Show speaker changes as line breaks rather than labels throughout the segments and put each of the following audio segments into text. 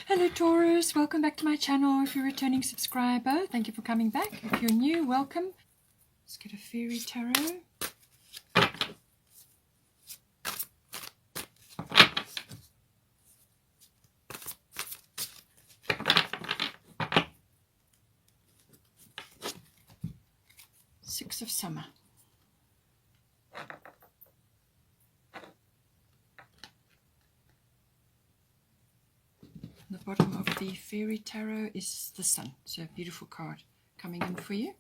Hello Taurus, welcome back to my channel. If you're a returning subscriber, thank you for coming back. If you're new, welcome. Let's get a fairy tarot. Six of Summer. The bottom of the fairy tarot is the Sun. So a beautiful card coming in for you.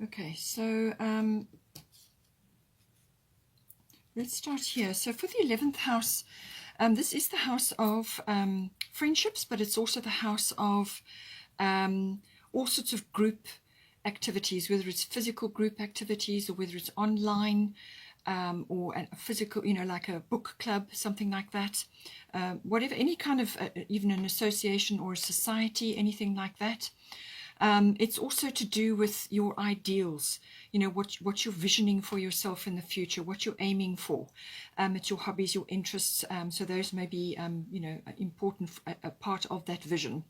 Okay, so let's start here. So for the 11th house, this is the house of friendships, but it's also the house of all sorts of group activities, whether it's physical group activities or whether it's online or a physical, like a book club, something like that. Whatever, any kind of, even an association or a society, anything like that. It's also to do with your ideals, what you're visioning for yourself in the future, what you're aiming for. It's your hobbies, your interests. So those may be, important, a part of that vision.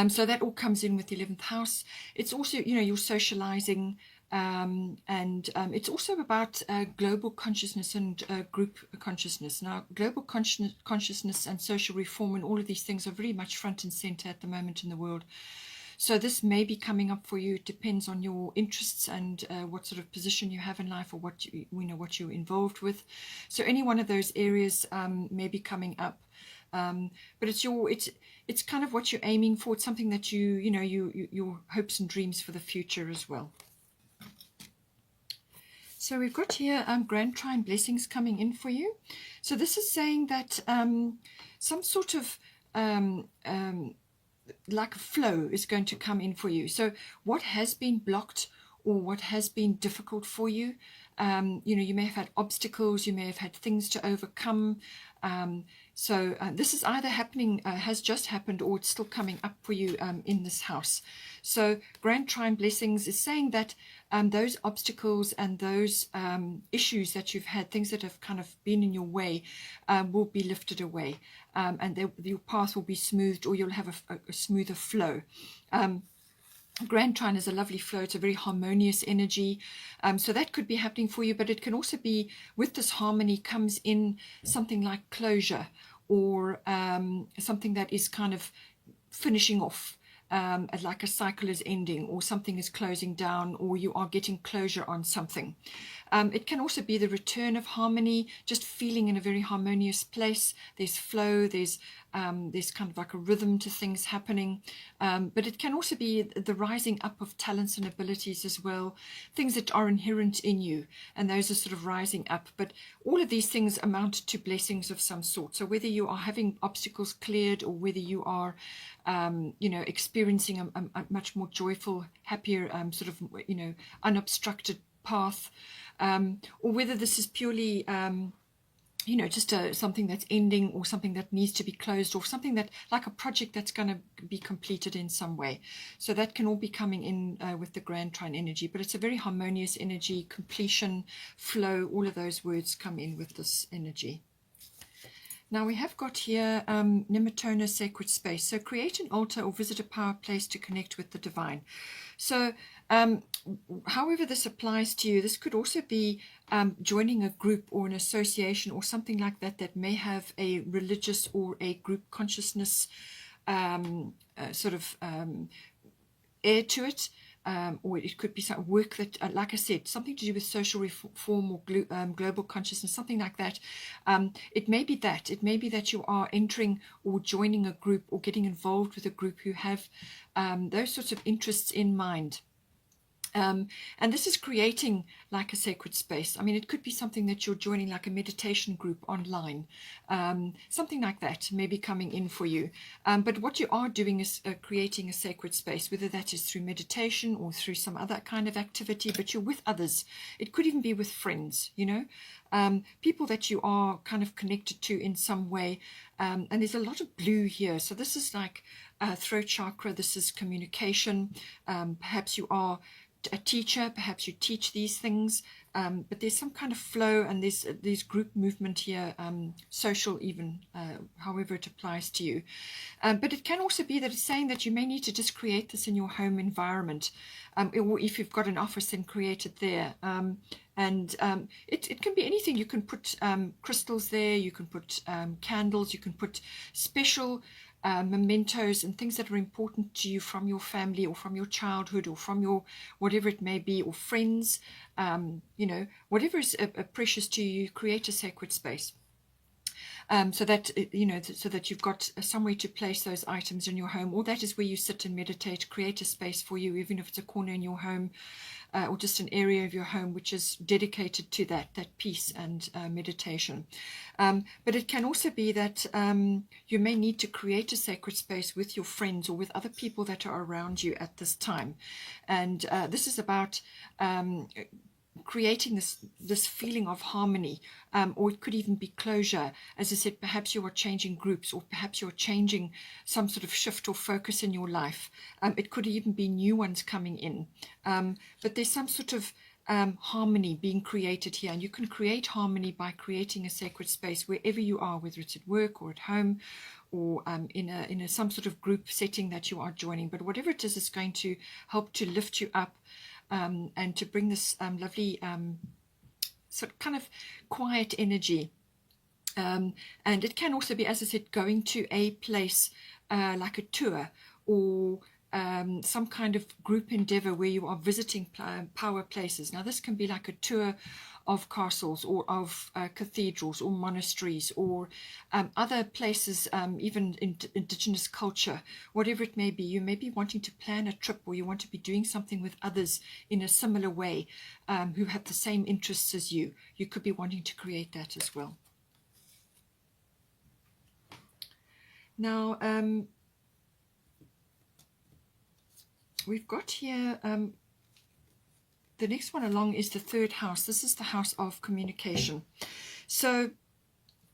So that all comes in with the 11th house. It's also, your socializing, and it's also about global consciousness and group consciousness. Now, global consciousness and social reform and all of these things are very much front and center at the moment in the world. So this may be coming up for you. It depends on your interests and what sort of position you have in life, or what what you're involved with. So any one of those areas may be coming up. But it's kind of what you're aiming for. It's something that your hopes and dreams for the future as well. So we've got here grand trine blessings coming in for you. So this is saying that some sort of like a flow is going to come in for you. So what has been blocked or what has been difficult for you, you may have had obstacles, you may have had things to overcome. So this is either happening, has just happened, or it's still coming up for you in this house. So grand trine blessings is saying that those obstacles and those issues that you've had, things that have kind of been in your way, will be lifted away, and your path will be smoothed, or you'll have a smoother flow. Grand trine is a lovely flow. It's a very harmonious energy. So that could be happening for you, but it can also be, with this harmony comes in something like closure, or something that is kind of finishing off, like a cycle is ending, or something is closing down, or you are getting closure on something. It can also be the return of harmony, just feeling in a very harmonious place. There's flow, there's kind of like a rhythm to things happening. But it can also be the rising up of talents and abilities as well, things that are inherent in you, and those are sort of rising up. But all of these things amount to blessings of some sort. So whether you are having obstacles cleared, or whether you are experiencing a much more joyful, happier, sort of unobstructed path, or whether this is purely just something that's ending, or something that needs to be closed, or something that, like a project that's going to be completed in some way. So that can all be coming in with the grand trine energy. But it's a very harmonious energy, completion, flow, all of those words come in with this energy. Now we have got here Nematona, sacred space. So create an altar or visit a power place to connect with the divine. So however this applies to you, this could also be joining a group or an association or something like that, that may have a religious or a group consciousness sort of air to it. Or it could be some work that, like I said, something to do with social reform or global consciousness, something like that. It may be that. It may be that you are entering or joining a group, or getting involved with a group who have those sorts of interests in mind. And this is creating like a sacred space. I mean, it could be something that you're joining, like a meditation group online, something like that, maybe coming in for you. But what you are doing is creating a sacred space, whether that is through meditation or through some other kind of activity, but you're with others. It could even be with friends, you know, people that you are kind of connected to in some way. And there's a lot of blue here. So this is like throat chakra. This is communication. Perhaps you are a teacher, perhaps you teach these things, but there's some kind of flow, and there's group movement here, social even, however it applies to you. But it can also be that it's saying that you may need to just create this in your home environment, or if you've got an office, then create it there. And it can be anything. You can put crystals there, you can put candles, you can put special mementos and things that are important to you from your family or from your childhood or from your whatever it may be, or friends, you know, whatever is precious to you. Create a sacred space. So that, you know, so that you've got somewhere to place those items in your home, or that is where you sit and meditate. Create a space for you, even if it's a corner in your home, or just an area of your home which is dedicated to that peace and meditation. But it can also be that you may need to create a sacred space with your friends or with other people that are around you at this time. And this is about creating this feeling of harmony, or it could even be closure. As I said, perhaps you are changing groups, or perhaps you're changing some sort of shift or focus in your life. It could even be new ones coming in, but there's some sort of harmony being created here, and you can create harmony by creating a sacred space wherever you are, whether it's at work or at home, or in a some sort of group setting that you are joining. But whatever it is going to help to lift you up, and to bring this lovely sort of kind of quiet energy. And it can also be, as I said, going to a place like a tour, or some kind of group endeavor where you are visiting power places. Now, this can be like a tour of castles, or of cathedrals, or monasteries, or other places, even in indigenous culture, whatever it may be. You may be wanting to plan a trip, or you want to be doing something with others in a similar way, who have the same interests as you. You could be wanting to create that as well. Now, we've got here, the next one along is the third house. This is the house of communication. So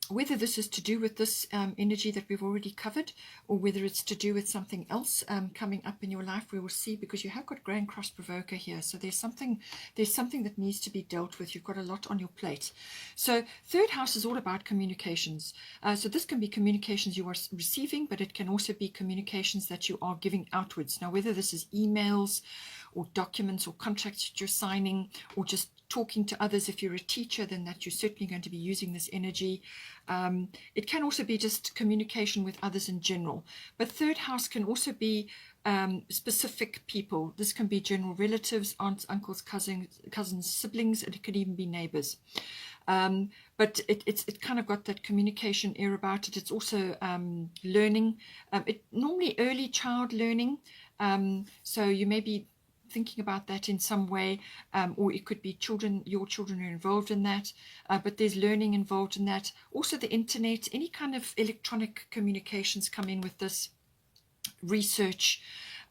whether this is to do with this energy that we've already covered, or whether it's to do with something else coming up in your life, we will see, because you have got Grand Cross Provoker here. So there's something that needs to be dealt with. You've got a lot on your plate. So third house is all about communications. So this can be communications you are receiving, but it can also be communications that you are giving outwards. Now, whether this is emails or documents or contracts that you're signing, or just talking to others. If you're a teacher, then that you're certainly going to be using this energy. It can also be just communication with others in general. But third house can also be specific people. This can be general relatives, aunts, uncles, cousins, siblings, and it could even be neighbors. But it's kind of got that communication air about it. It's also learning. Normally early child learning. So you may be thinking about that in some way, or it could be children, your children are involved in that, but there's learning involved in that. Also the internet, any kind of electronic communications come in with this, research,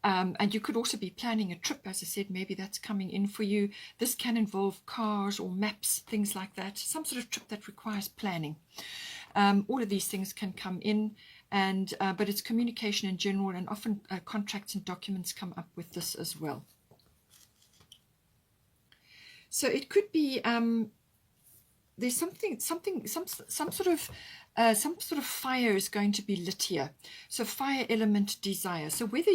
and you could also be planning a trip. As I said, maybe that's coming in for you. This can involve cars or maps, things like that, some sort of trip that requires planning. All of these things can come in, and but it's communication in general, and often contracts and documents come up with this as well. So it could be there's some sort of fire is going to be lit here. So fire element desire. So whether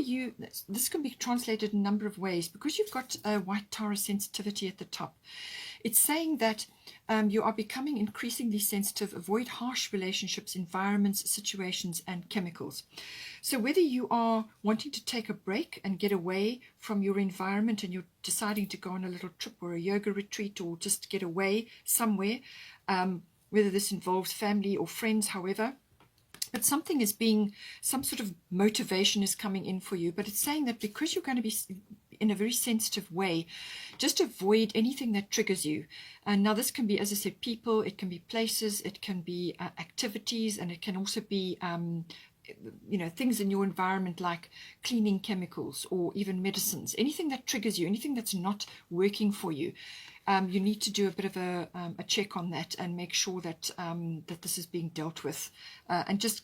this can be translated in a number of ways, because you've got white Taurus sensitivity at the top. It's saying that you are becoming increasingly sensitive. Avoid harsh relationships, environments, situations, and chemicals. So whether you are wanting to take a break and get away from your environment, and you're deciding to go on a little trip or a yoga retreat, or just get away somewhere, whether this involves family or friends, however, but something is being, some sort of motivation is coming in for you. But it's saying that because you're going to be in a very sensitive way. Just avoid anything that triggers you. And now this can be, as I said, people, it can be places, it can be activities, and it can also be things in your environment like cleaning chemicals or even medicines. Anything that triggers you, anything that's not working for you, you need to do a bit of a check on that and make sure that that this is being dealt with, and just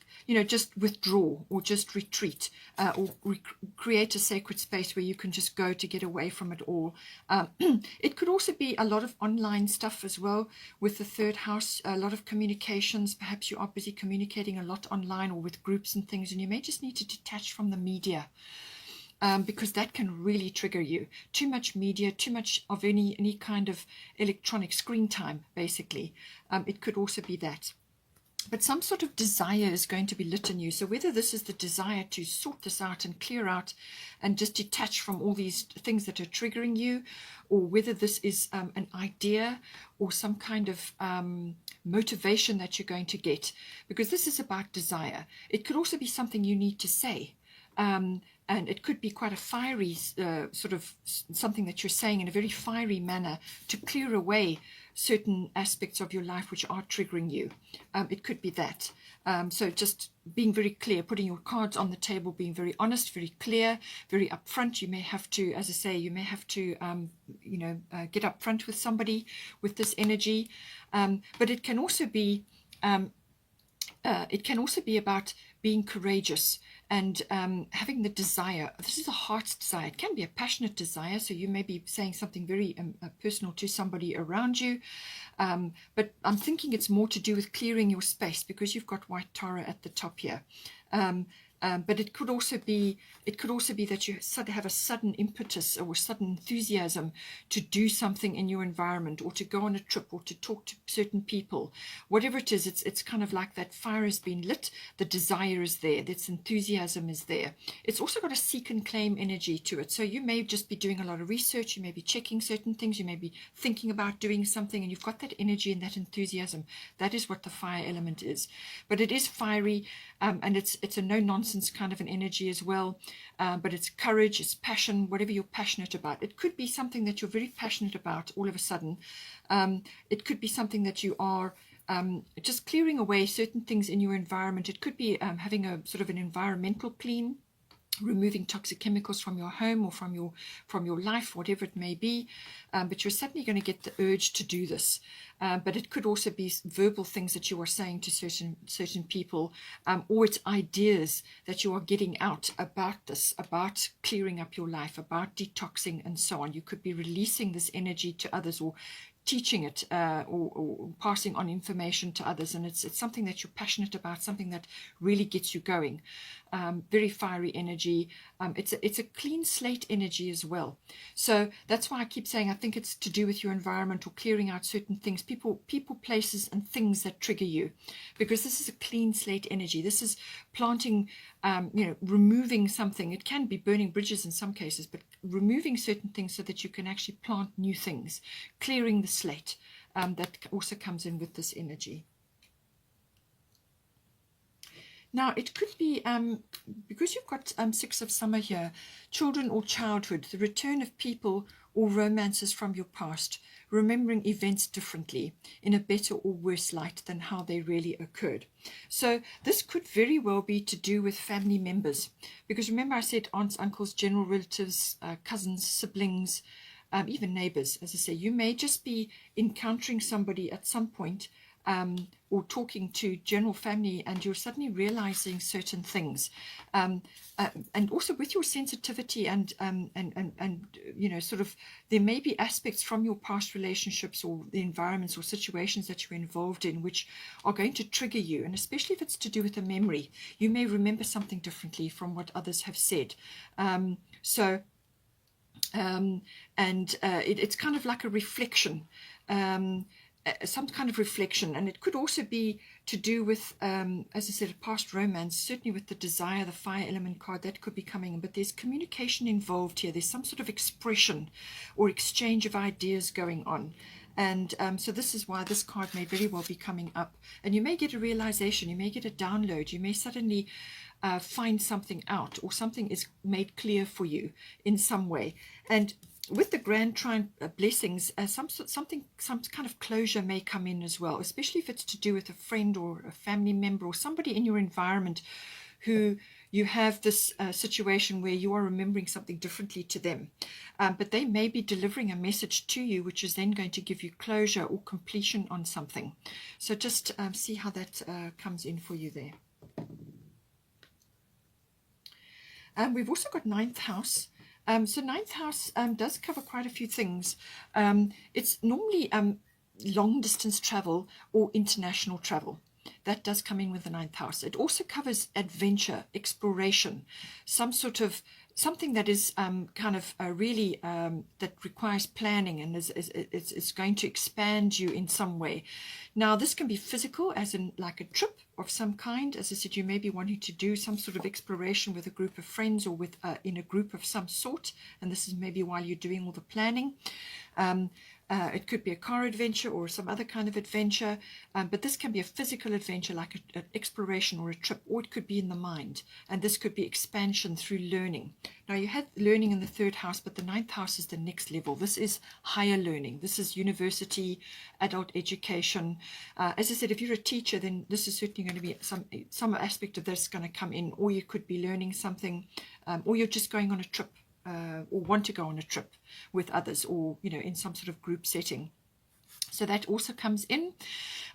withdraw or just retreat, or create a sacred space where you can just go to get away from it all. It could also be a lot of online stuff as well with the third house, a lot of communications. Perhaps you are busy communicating a lot online or with groups and things, and you may just need to detach from the media. Because that can really trigger you. Too much media, too much of any kind of electronic screen time, basically. It could also be that. But some sort of desire is going to be lit in you. So whether this is the desire to sort this out and clear out and just detach from all these things that are triggering you, or whether this is an idea or some kind of motivation that you're going to get, because this is about desire. It could also be something you need to say. And it could be quite a fiery sort of something that you're saying in a very fiery manner to clear away certain aspects of your life which are triggering you. It could be that. So just being very clear, putting your cards on the table, being very honest, very clear, very upfront. You may have to, as I say, you may have to, get upfront with somebody with this energy. But it can also be, about being courageous and having the desire. This is a heart's desire. It can be a passionate desire, so you may be saying something very personal to somebody around you, but I'm thinking it's more to do with clearing your space, because you've got white Tara at the top here. But it could also be that you have a sudden impetus or a sudden enthusiasm to do something in your environment, or to go on a trip, or to talk to certain people. Whatever it is, it's kind of like that fire has been lit, the desire is there, that enthusiasm is there. It's also got a seek and claim energy to it. So you may just be doing a lot of research, you may be checking certain things, you may be thinking about doing something, and you've got that energy and that enthusiasm. That is what the fire element is. But it is fiery, and it's a no-nonsense kind of an energy as well, but it's courage, it's passion, whatever you're passionate about. It could be something that you're very passionate about all of a sudden. It could be something that you are just clearing away certain things in your environment. It could be having a sort of an environmental clean, removing toxic chemicals from your home or from your life, whatever it may be. But you're suddenly going to get the urge to do this. But it could also be verbal things that you are saying to certain people, or it's ideas that you are getting out about this, about clearing up your life, about detoxing and so on. You could be releasing this energy to others, or teaching it, or passing on information to others, and it's something that you're passionate about, something that really gets you going. Very fiery energy. It's a clean slate energy as well. So that's why I keep saying I think it's to do with your environment, or clearing out certain things, people, places and things that trigger you, because this is a clean slate energy. This is planting, removing something. It can be burning bridges in some cases, but removing certain things so that you can actually plant new things, clearing the slate. That also comes in with this energy. Now, it could be, because you've got Six of Summer here, children or childhood, the return of people or romances from your past, remembering events differently, in a better or worse light than how they really occurred. So this could very well be to do with family members, because remember I said aunts, uncles, general relatives, cousins, siblings, even neighbors. As I say, you may just be encountering somebody at some point, or talking to general family, and you're suddenly realizing certain things, and also with your sensitivity and sort of, there may be aspects from your past relationships or the environments or situations that you're involved in which are going to trigger you, and especially if it's to do with a memory, you may remember something differently from what others have said. It's kind of like a reflection. Some kind of reflection, and it could also be to do with, as I said, a past romance, certainly with the desire, the fire element card, that could be coming in, but there's communication involved here. There's some sort of expression or exchange of ideas going on. And so this is why this card may very well be coming up. And you may get a realization, you may get a download, you may suddenly find something out, or something is made clear for you in some way. And with the Grand Trine blessings, some kind of closure may come in as well, especially if it's to do with a friend or a family member or somebody in your environment who you have this situation where you are remembering something differently to them. But they may be delivering a message to you, which is then going to give you closure or completion on something. So just see how that comes in for you there. We've also got ninth house. So ninth house does cover quite a few things. It's normally long distance travel or international travel. That does come in with the ninth house. It also covers adventure, exploration, something that is kind of really that requires planning and is going to expand you in some way. Now, this can be physical, as in like a trip of some kind. As I said, you may be wanting to do some sort of exploration with a group of friends or with in a group of some sort, and this is maybe while you're doing all the planning. It could be a car adventure or some other kind of adventure, but this can be a physical adventure like an exploration or a trip, or it could be in the mind, and this could be expansion through learning. Now, you had learning in the third house, but the ninth house is the next level. This is higher learning. This is university, adult education. As I said, if you're a teacher, then this is certainly going to be some aspect of this going to come in, or you could be learning something, or you're just going on a trip. Or want to go on a trip with others, or in some sort of group setting. So that also comes in,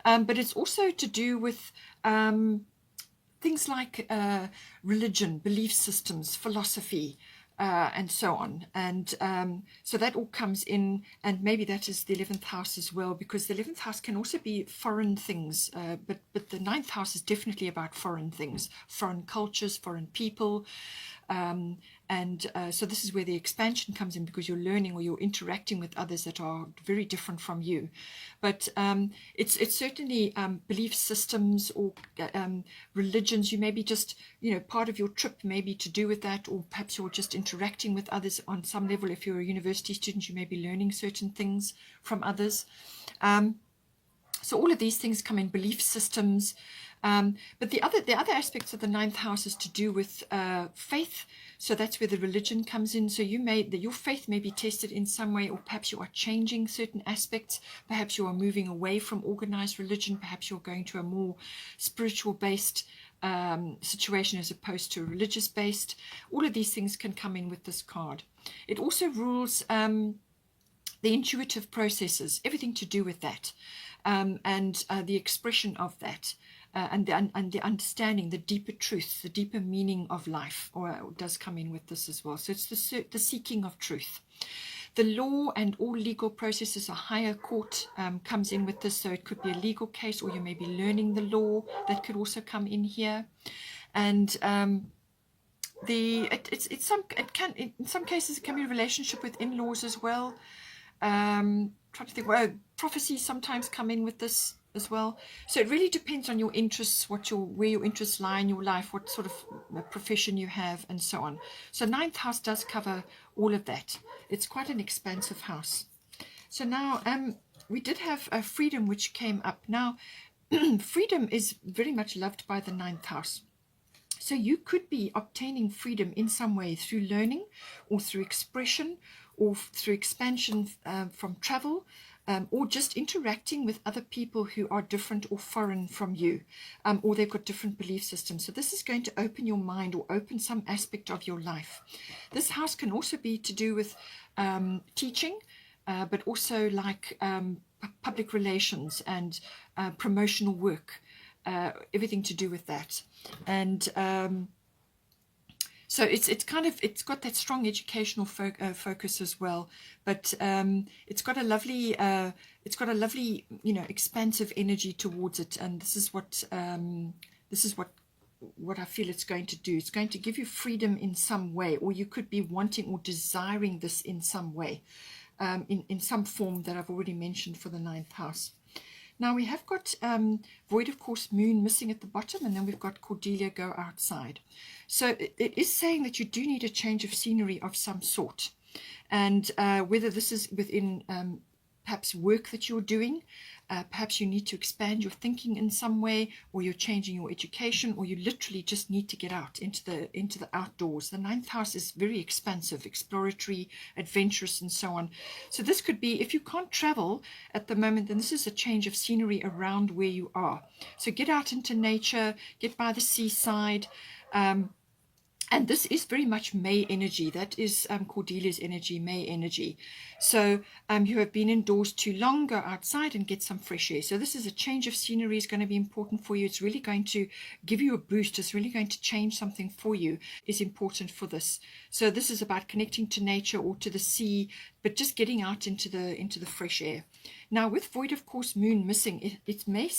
but it's also to do with things like religion, belief systems, philosophy, and so on. And so that all comes in, and maybe that is the 11th house as well, because the 11th house can also be foreign things, but the 9th house is definitely about foreign things, foreign cultures, foreign people. So this is where the expansion comes in, because you're learning or you're interacting with others that are very different from you. But it's certainly belief systems or religions. You may be just, part of your trip may be to do with that, or perhaps you're just interacting with others on some level. If you're a university student, you may be learning certain things from others. So all of these things come in, belief systems. But the other aspects of the 9th house is to do with faith. So that's where the religion comes in. So your faith may be tested in some way, or perhaps you are changing certain aspects. Perhaps you are moving away from organized religion. Perhaps you're going to a more spiritual-based situation as opposed to religious-based. All of these things can come in with this card. It also rules the intuitive processes, everything to do with that, and the expression of that. And the understanding, the deeper truth, the deeper meaning of life, or does come in with this as well. So it's the seeking of truth. The law and all legal processes, a higher court comes in with this. So it could be a legal case, or you may be learning the law. That could also come in here. And in some cases it can be a relationship with in-laws as well. Trying to think, prophecies sometimes come in with this as well. So it really depends on your interests, where your interests lie in your life, what sort of profession you have, and so on. So 9th house does cover all of that. It's quite an expansive house. So now we did have freedom, which came up. Now freedom is very much loved by the 9th house. So you could be obtaining freedom in some way through learning, or through expression, or through expansion from travel, or just interacting with other people who are different or foreign from you, or they've got different belief systems. So this is going to open your mind, or open some aspect of your life. This house can also be to do with teaching, but also like public relations and promotional work, everything to do with that. And so it's got that strong educational focus as well, but it's got a lovely expansive energy towards it, and this is what I feel it's going to do. It's going to give you freedom in some way, or you could be wanting or desiring this in some way, in some form that I've already mentioned for the 9th house. Now we have got Void of Course Moon missing at the bottom, and then we've got Cordelia Go Outside. So it is saying that you do need a change of scenery of some sort. And whether this is within perhaps work that you're doing. Perhaps you need to expand your thinking in some way, or you're changing your education, or you literally just need to get out into the outdoors. The ninth house is very expansive, exploratory, adventurous, and so on. So this could be, if you can't travel at the moment, then this is a change of scenery around where you are. So get out into nature, get by the seaside. And this is very much May energy. That is Cordelia's energy, May energy. So you have been indoors too long, go outside and get some fresh air. So this is a change of scenery is going to be important for you. It's really going to give you a boost. It's really going to change something for you, is important for this. So this is about connecting to nature or to the sea, but just getting out into the fresh air. Now, with void of course moon missing, it may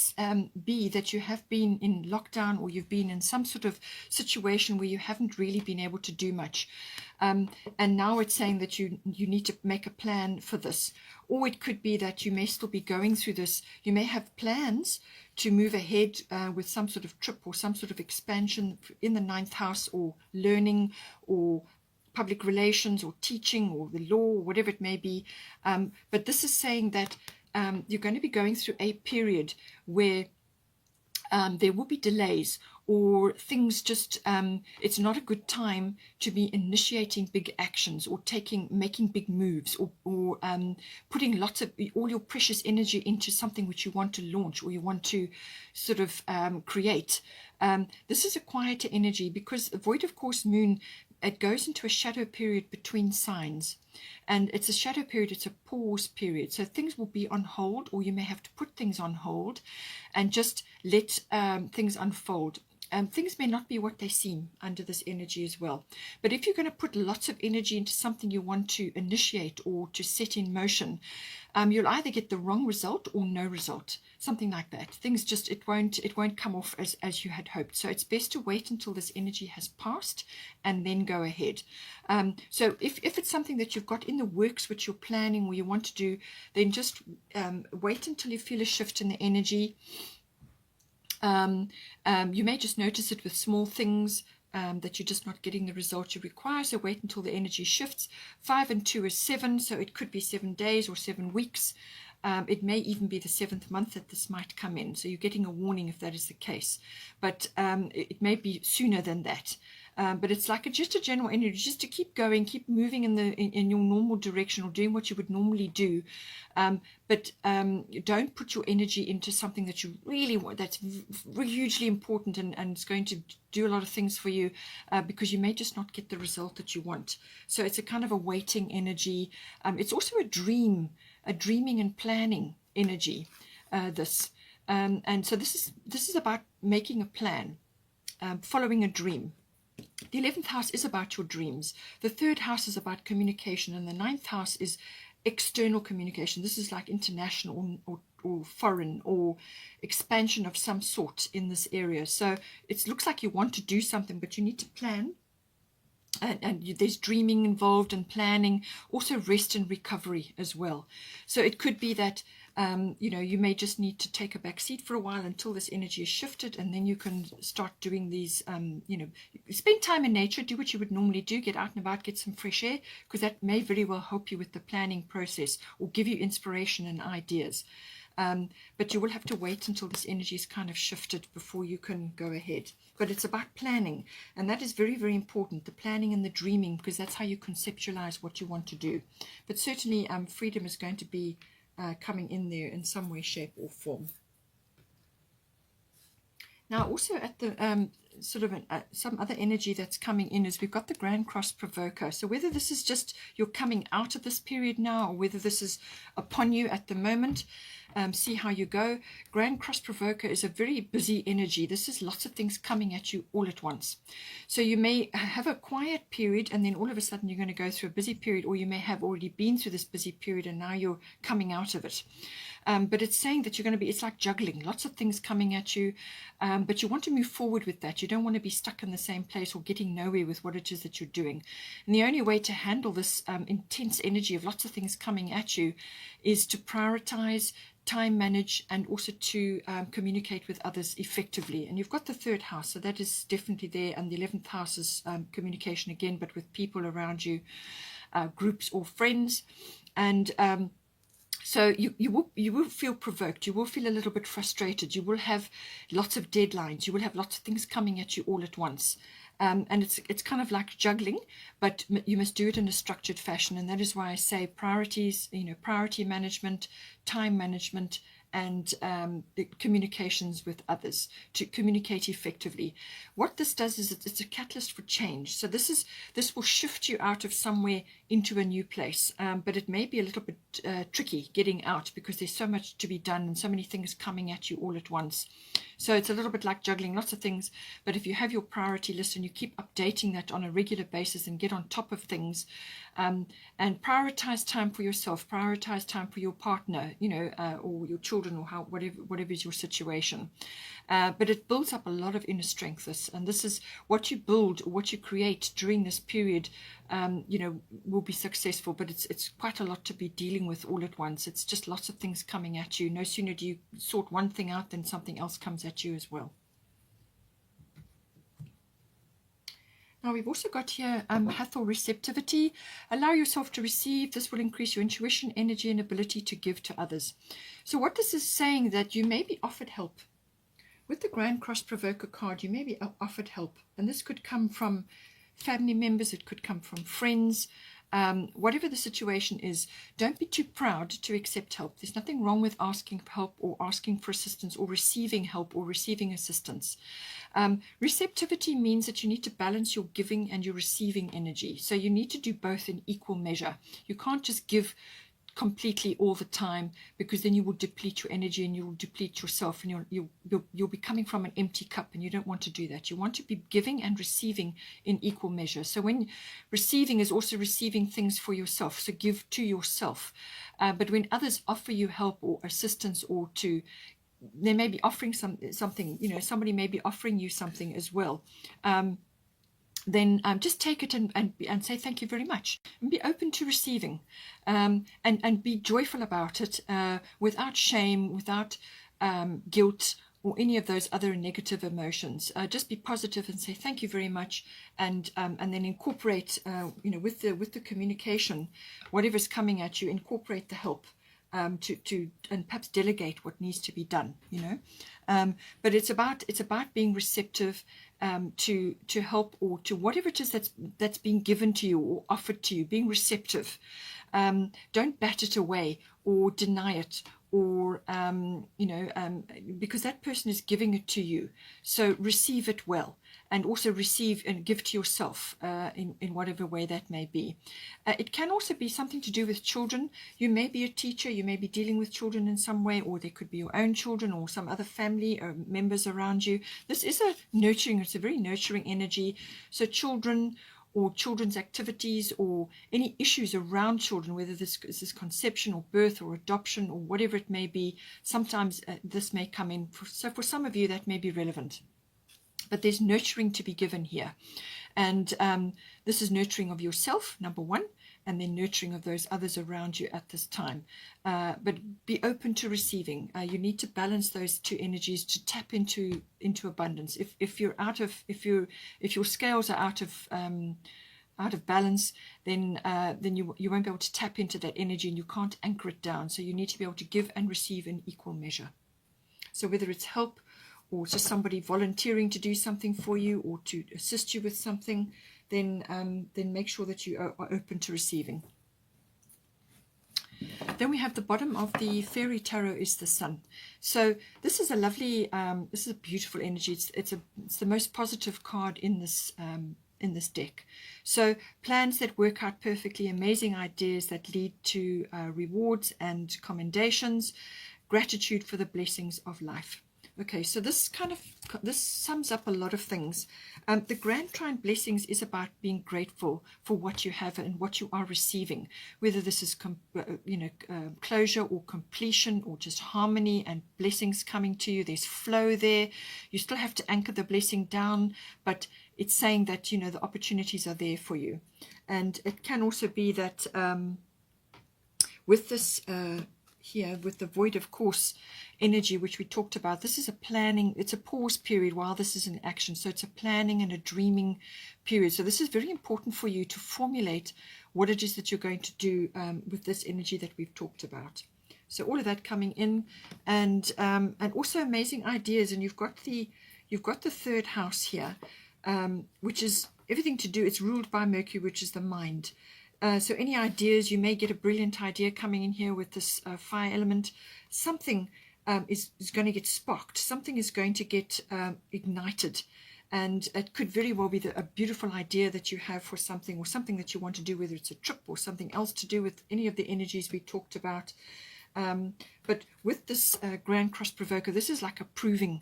be that you have been in lockdown, or you've been in some sort of situation where you haven't really been able to do much. And now it's saying that you need to make a plan for this. Or it could be that you may still be going through this. You may have plans to move ahead with some sort of trip or some sort of expansion in the ninth house, or learning, or public relations, or teaching, or the law, or whatever it may be. But this is saying that you're going to be going through a period where there will be delays, or things just, it's not a good time to be initiating big actions, or making big moves, or putting lots of all your precious energy into something which you want to launch, or you want to sort of create. This is a quieter energy, because the void of course moon, it goes into a shadow period between signs. And it's a shadow period, it's a pause period. So things will be on hold, or you may have to put things on hold and just let things unfold. Things may not be what they seem under this energy as well. But if you're going to put lots of energy into something you want to initiate or to set in motion, you'll either get the wrong result or no result, something like that. Things just, it won't come off as you had hoped. So it's best to wait until this energy has passed and then go ahead. So if it's something that you've got in the works, which you're planning or you want to do, then just wait until you feel a shift in the energy. You may just notice it with small things, that you're just not getting the result you require. So wait until the energy shifts. 5 and 2 is 7, so it could be 7 days or 7 weeks. It may even be the 7th month that this might come in. So you're getting a warning if that is the case. But it may be sooner than that. But it's like just a general energy, just to keep going, keep moving in your normal direction, or doing what you would normally do. But don't put your energy into something that you really want, that's hugely important and it's going to do a lot of things for you, because you may just not get the result that you want. So it's a kind of a waiting energy. It's also a dreaming and planning energy, this. And so this is about making a plan, following a dream. The 11th house is about your dreams. The 3rd house is about communication, and the 9th house is external communication. This is like international or foreign, or expansion of some sort in this area. So it looks like you want to do something, but you need to plan. And there's dreaming involved and planning, also rest and recovery as well. So it could be that you may just need to take a back seat for a while until this energy is shifted, and then you can start doing these, spend time in nature, do what you would normally do, get out and about, get some fresh air, because that may very well help you with the planning process or give you inspiration and ideas. But you will have to wait until this energy is kind of shifted before you can go ahead. But it's about planning, and that is very, very important, the planning and the dreaming, because that's how you conceptualize what you want to do. But certainly freedom is going to be coming in there in some way, shape or form. Now also at the sort of some other energy that's coming in is we've got the Grand Cross Provoker. So whether this is just you're coming out of this period now, or whether this is upon you at the moment, see how you go. Grand Cross Provoker is a very busy energy. This is lots of things coming at you all at once. So you may have a quiet period, and then all of a sudden you're going to go through a busy period, or you may have already been through this busy period and now you're coming out of it. But it's saying that you're going to be, it's like juggling, lots of things coming at you, but you want to move forward with that. You don't want to be stuck in the same place or getting nowhere with what it is that you're doing. And the only way to handle this intense energy of lots of things coming at you is to prioritize, time manage, and also to communicate with others effectively. And you've got the 3rd house, so that is definitely there. And the 11th house is communication again, but with people around you, groups or friends. And So you will feel provoked. You will feel a little bit frustrated. You will have lots of deadlines. You will have lots of things coming at you all at once. And it's kind of like juggling, but you must do it in a structured fashion. And that is why I say priorities, priority management, time management, and the communications with others to communicate effectively. What this does is it's a catalyst for change. So this will shift you out of somewhere into a new place, but it may be a little bit tricky getting out because there's so much to be done and so many things coming at you all at once. So it's a little bit like juggling lots of things, but if you have your priority list and you keep updating that on a regular basis and get on top of things, and prioritize time for yourself, prioritize time for your partner, or your children, or whatever is your situation. But it builds up a lot of inner strength. And this is what you build, or what you create during this period, will be successful. But it's quite a lot to be dealing with all at once. It's just lots of things coming at you. No sooner do you sort one thing out than something else comes at you as well. Now we've also got here Hathor receptivity. Allow yourself to receive. This will increase your intuition, energy, and ability to give to others. So what this is saying, that you may be offered help. With the Grand Cross Provoker card, you may be offered help. And this could come from family members. It could come from friends. Whatever the situation is, don't be too proud to accept help. There's nothing wrong with asking for help, or asking for assistance, or receiving help, or receiving assistance. Receptivity means that you need to balance your giving and your receiving energy. So you need to do both in equal measure. You can't just give completely all the time, because then you will deplete your energy and you will deplete yourself, and you'll be coming from an empty cup, and you don't want to do that. You want to be giving and receiving in equal measure. So when receiving is also receiving things for yourself, so give to yourself. But when others offer you help or assistance, or they may be offering something, somebody may be offering you something as well. Then just take it and say thank you very much, and be open to receiving, and be joyful about it, without shame, without guilt, or any of those other negative emotions. Just be positive and say thank you very much, and then incorporate, with the communication, whatever's coming at you, incorporate the help. To and perhaps delegate what needs to be done, but it's about being receptive to help, or to whatever it is that's being given to you or offered to you. Being receptive. Don't bat it away or deny it, or because that person is giving it to you. So receive it well, and also receive and give to yourself in whatever way that may be. It can also be something to do with children. You may be a teacher, you may be dealing with children in some way, or they could be your own children or some other family or members around you. This is it's a very nurturing energy. So children, or children's activities, or any issues around children, whether this is conception or birth or adoption or whatever it may be, sometimes this may come in. So for some of you that may be relevant. But there's nurturing to be given here. And this is nurturing of yourself, number one, and then nurturing of those others around you at this time. But be open to receiving. You need to balance those two energies to tap into abundance. If your scales are out of balance, then you won't be able to tap into that energy, and you can't anchor it down. So you need to be able to give and receive in equal measure. So whether it's help, or just somebody volunteering to do something for you, or to assist you with something, then make sure that you are open to receiving. Then we have the bottom of the Fairy Tarot is the Sun. So this is a lovely, this is a beautiful energy. It's the most positive card in this deck. So plans that work out perfectly, amazing ideas that lead to rewards and commendations, gratitude for the blessings of life. Okay, so this sums up a lot of things. The Grand Trine Blessings is about being grateful for what you have and what you are receiving, whether this is closure or completion, or just harmony and blessings coming to you. There's flow there. You still have to anchor the blessing down, but it's saying that the opportunities are there for you. And it can also be that with this here, with the Void of Course energy, which we talked about, this is it's a pause period while this is in action. So it's a planning and a dreaming period. So this is very important for you to formulate what it is that you're going to do with this energy that we've talked about. So all of that coming in, and also amazing ideas. And you've got the third house here, which is everything to do. It's ruled by Mercury, which is the mind. So any ideas, you may get a brilliant idea coming in here with this fire element. Something is going to get sparked. Something is going to get ignited. And it could very well be a beautiful idea that you have for something, or something that you want to do, whether it's a trip or something else to do with any of the energies we talked about. But with this Grand Cross Provoker, this is like a proving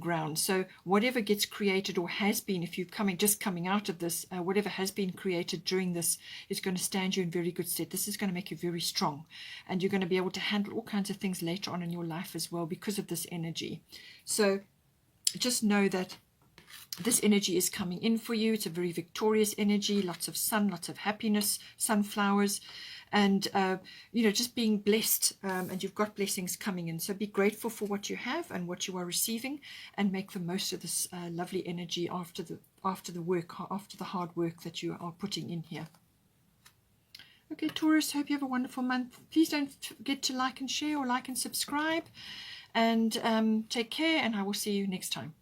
ground. So whatever gets created, or has been, if you're just coming out of this, whatever has been created during this is going to stand you in very good stead. This is going to make you very strong, and you're going to be able to handle all kinds of things later on in your life as well because of this energy. So just know that this energy is coming in for you. It's a very victorious energy, lots of sun, lots of happiness, sunflowers, and just being blessed, and you've got blessings coming in. So be grateful for what you have and what you are receiving, and make the most of this lovely energy after the hard work that you are putting in here. Okay, Taurus, hope you have a wonderful month. Please don't forget to like and share, or like and subscribe, and take care, and I will see you next time.